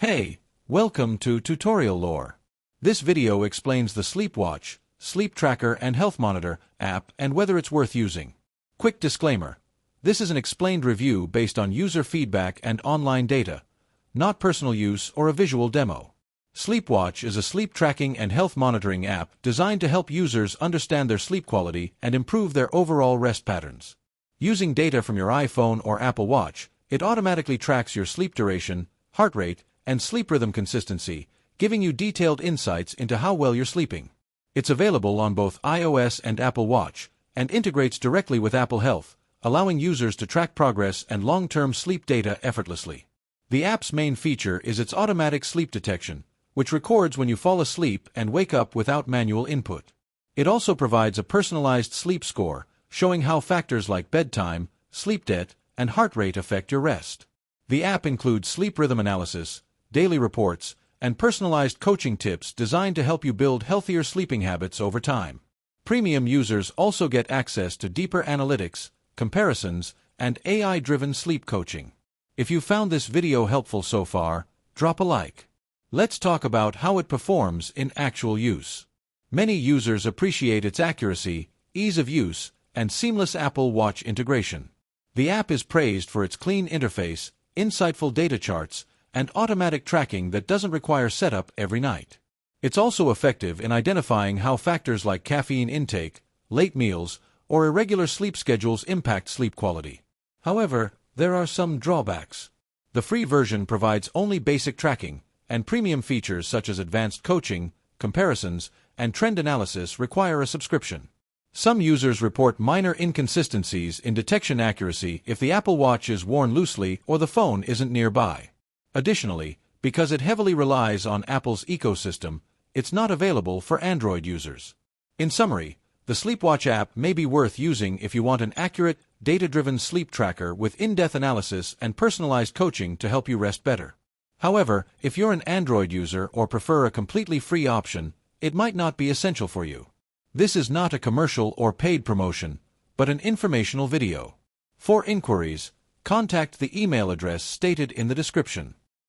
Hey, welcome to Tutorial Lore. This video explains the Sleepwatch, sleep tracker and health monitor app and whether it's worth using. Quick disclaimer. This is an explained review based on user feedback and online data, not personal use or a visual demo. Sleepwatch is a sleep tracking and health monitoring app designed to help users understand their sleep quality and improve their overall rest patterns. Using data from your iPhone or Apple Watch, it automatically tracks your sleep duration, heart rate, and sleep rhythm consistency, giving you detailed insights into how well you're sleeping. It's available on both iOS and Apple Watch, and integrates directly with Apple Health, allowing users to track progress and long-term sleep data effortlessly. The app's main feature is its automatic sleep detection, which records when you fall asleep and wake up without manual input. It also provides a personalized sleep score, showing how factors like bedtime, sleep debt, and heart rate affect your rest. The app includes sleep rhythm analysis, daily reports, and personalized coaching tips designed to help you build healthier sleeping habits over time. Premium users also get access to deeper analytics, comparisons, and AI-driven sleep coaching. If you found this video helpful so far, drop a like. Let's talk about how it performs in actual use. Many users appreciate its accuracy, ease of use, and seamless Apple Watch integration. The app is praised for its clean interface, insightful data charts, and automatic tracking that doesn't require setup every night. It's also effective in identifying how factors like caffeine intake, late meals, or irregular sleep schedules impact sleep quality. However, there are some drawbacks. The free version provides only basic tracking, and premium features such as advanced coaching, comparisons, and trend analysis require a subscription. Some users report minor inconsistencies in detection accuracy if the Apple Watch is worn loosely or the phone isn't nearby. Additionally, because it heavily relies on Apple's ecosystem, it's not available for Android users. In summary, the Sleepwatch app may be worth using if you want an accurate, data-driven sleep tracker with in-depth analysis and personalized coaching to help you rest better. However, if you're an Android user or prefer a completely free option, it might not be essential for you. This is not a commercial or paid promotion, but an informational video. For inquiries, contact the email address stated in the description.